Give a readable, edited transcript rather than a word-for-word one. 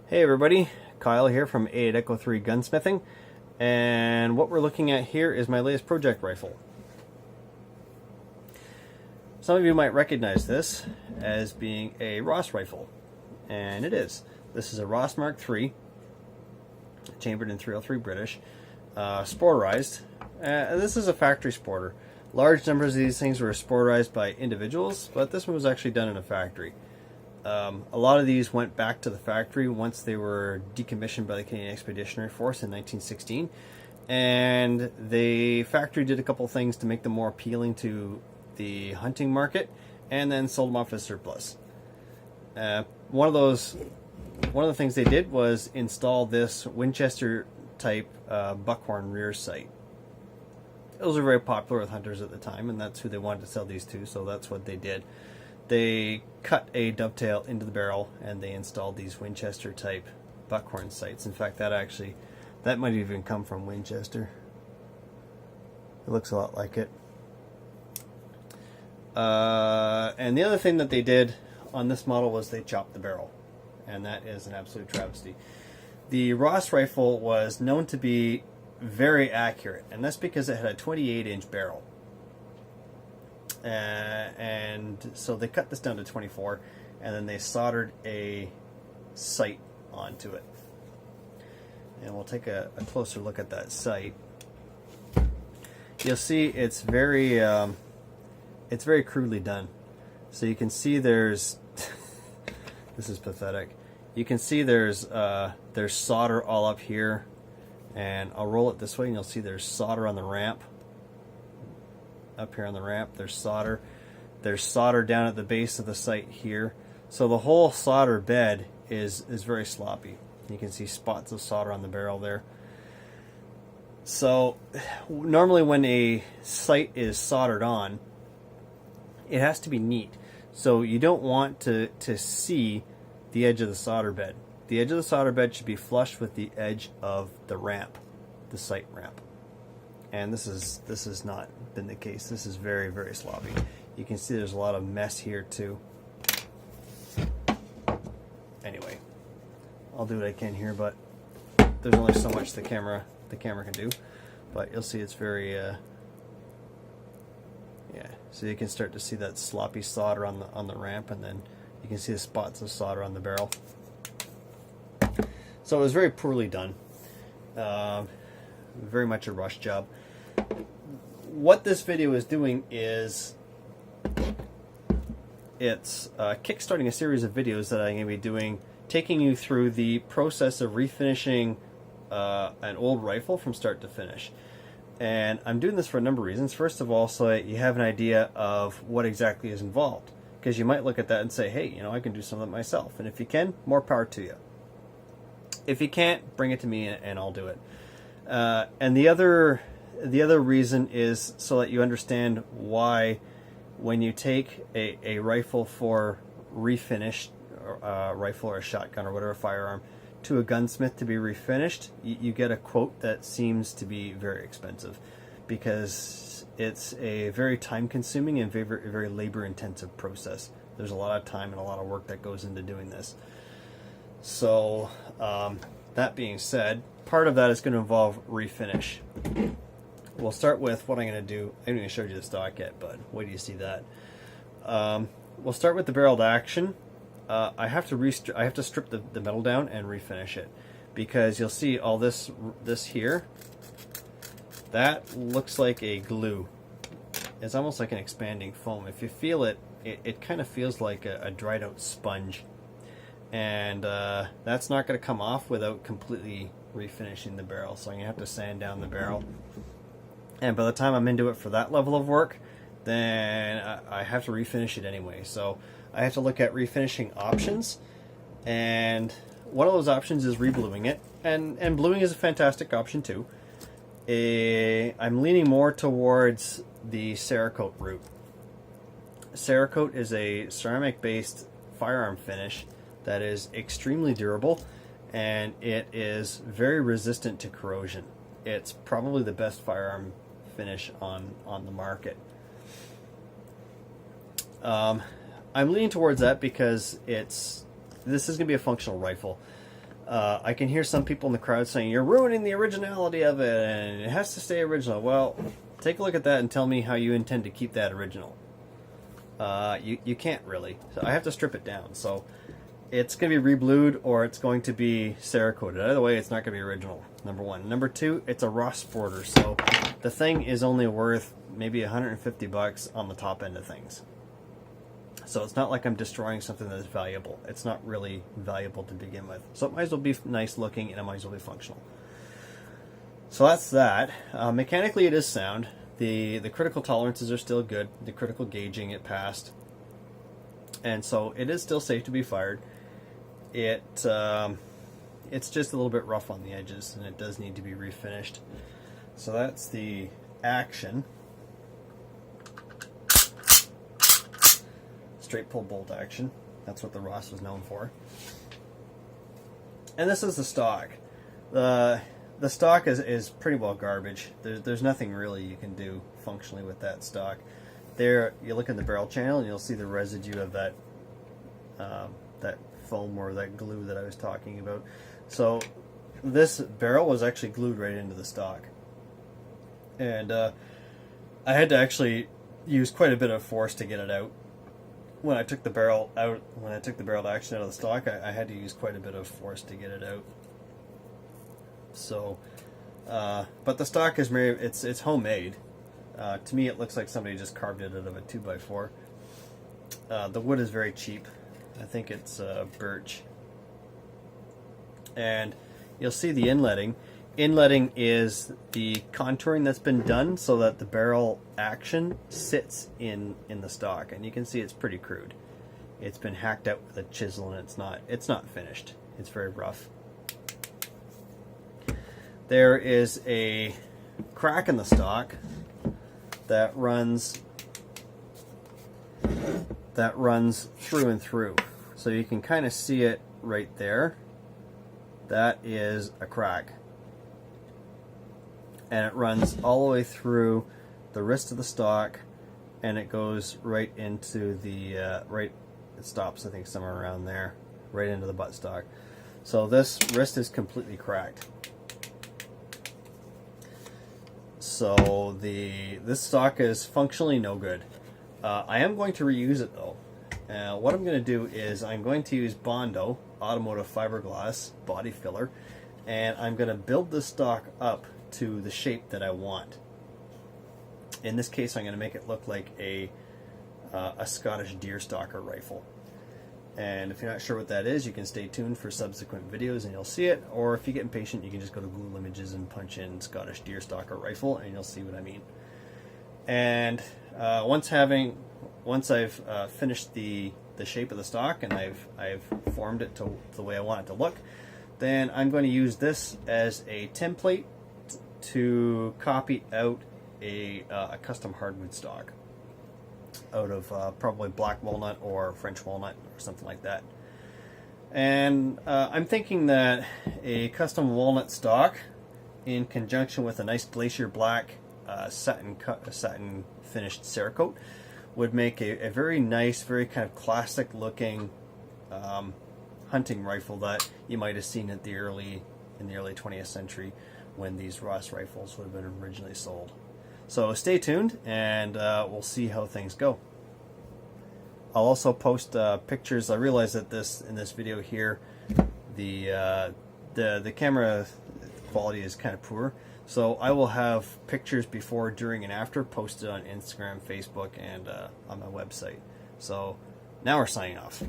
Hey everybody, Kyle here from Mk.III Gunsmithing, and what we're looking at here is my latest project rifle. Some of you might recognize this as being a Ross rifle, and it is. This is a Ross Mk.III, chambered in .303 British, sporterized. This is a factory sporter. Large numbers of these things were sporterized by individuals, but this one was actually done in a factory. A lot of these went back to the factory once they were decommissioned by the Canadian Expeditionary Force in 1916, and the factory did a couple things to make them more appealing to the hunting market, and then sold them off as surplus. One of the things they did was install this Winchester type buckhorn rear sight. Those were very popular with hunters at the time, and that's who they wanted to sell these to, so that's what they did. They cut a dovetail into the barrel and they installed these Winchester type buckhorn sights. In fact, that might even come from Winchester. It looks a lot like it. And the other thing that they did on this model was they chopped the barrel, and that is an absolute travesty. The Ross rifle was known to be very accurate, and that's because it had a 28-inch barrel. And so they cut this down to 24, and then they soldered a sight onto it. And we'll take a closer look at that sight. You'll see it's very crudely done. So you can see there's this is pathetic. You can see there's solder all up here, and I'll roll it this way, and you'll see there's solder on the ramp. Up here on the ramp, there's solder down at the base of the sight here, so the whole solder bed is very sloppy. You can see spots of solder on the barrel there. So normally when a sight is soldered on, it has to be neat, so you don't want to see the edge of the solder bed. The edge of the solder bed should be flush with the edge of the ramp, the sight ramp. And this has not been the case. This is very, very sloppy. You can see there's a lot of mess here too. Anyway, I'll do what I can here, but there's only so much the camera can do. But you'll see it's very yeah. So you can start to see that sloppy solder on the ramp, and then you can see the spots of solder on the barrel. So it was very poorly done. Very much a rush job. What this video is doing is it's kickstarting a series of videos that I'm going to be doing, taking you through the process of refinishing an old rifle from start to finish. And I'm doing this for a number of reasons. First of all, so that you have an idea of what exactly is involved, because you might look at that and say, hey, I can do some of it myself. And if you can, more power to you. If you can't, bring it to me and I'll do it. And the other reason is so that you understand why, when you take a rifle for refinished, rifle or a shotgun or whatever firearm, to a gunsmith to be refinished, you get a quote that seems to be very expensive, because it's a very time-consuming and very, very labor-intensive process. There's a lot of time and a lot of work that goes into doing this. So that being said, part of that is going to involve refinish. We'll start with what I'm going to do. I haven't even showed you the stock yet, but wait till you see that. We'll start with the barreled action. I have to strip the metal down and refinish it, because you'll see all this here. That looks like a glue. It's almost like an expanding foam. If you feel it, it kind of feels like a dried out sponge. And that's not going to come off without completely refinishing the barrel. So I'm going to have to sand down the barrel. And by the time I'm into it for that level of work, then I have to refinish it anyway. So I have to look at refinishing options. And one of those options is rebluing it. And bluing is a fantastic option too. I'm leaning more towards the Cerakote route. Cerakote is a ceramic-based firearm finish that is extremely durable, and it is very resistant to corrosion. It's probably the best firearm finish on the market. I'm leaning towards that because this is going to be a functional rifle. I can hear some people in the crowd saying, you're ruining the originality of it and it has to stay original. Well, take a look at that and tell me how you intend to keep that original. You can't really. So I have to strip it down. So it's going to be re-blued or it's going to be Cerakoted. Either way, it's not going to be original, number one. Number two, it's a Ross Mk.III, so the thing is only worth maybe $150 on the top end of things. So it's not like I'm destroying something that is valuable. It's not really valuable to begin with. So it might as well be nice looking and it might as well be functional. So that's that. Mechanically it is sound. The critical tolerances are still good. The critical gauging, it passed. And so it is still safe to be fired. It's just a little bit rough on the edges and it does need to be refinished. So that's the action. Straight pull bolt action. That's what the Ross was known for. And this is the stock. The stock is pretty well garbage. There's nothing really you can do functionally with that stock. There, you look in the barrel channel and you'll see the residue of that that foam or that glue that I was talking about. So this barrel was actually glued right into the stock, and I had to actually use quite a bit of force to get it out. When I took the barrel out, when I took the barrel action out of the stock, I had to use quite a bit of force to get it out. So, but the stock is made, it's homemade. To me, it looks like somebody just carved it out of a 2x4. The wood is very cheap. I think it's birch. And you'll see the inletting. Inletting is the contouring that's been done so that the barrel action sits in the stock, and you can see it's pretty crude. It's been hacked out with a chisel, and it's not finished. It's very rough. There is a crack in the stock that runs through and through, so you can kind of see it right there. That is a crack. And it runs all the way through the wrist of the stock, and it goes right into the it stops, I think, somewhere around there, right into the buttstock. So this wrist is completely cracked. So this stock is functionally no good. I am going to reuse it though. What I'm going to do is I'm going to use Bondo automotive fiberglass body filler, and I'm going to build this stock up to the shape that I want. In this case, I'm going to make it look like a Scottish deerstalker rifle. And if you're not sure what that is, you can stay tuned for subsequent videos and you'll see it. Or if you get impatient, you can just go to Google Images and punch in Scottish deerstalker rifle, and you'll see what I mean. And once I've finished the shape of the stock and I've formed it to the way I want it to look, then I'm going to use this as a template to copy out a custom hardwood stock out of probably black walnut or French walnut or something like that. And I'm thinking that a custom walnut stock in conjunction with a nice glacier black satin finished Cerakote would make a very nice, very kind of classic looking hunting rifle that you might have seen in the early 20th century when these Ross rifles would have been originally sold. So stay tuned, and we'll see how things go. I'll also post pictures. I realize that in this video here, the camera quality is kind of poor, so I will have pictures before, during, and after posted on Instagram, Facebook, and on my website. So now we're signing off.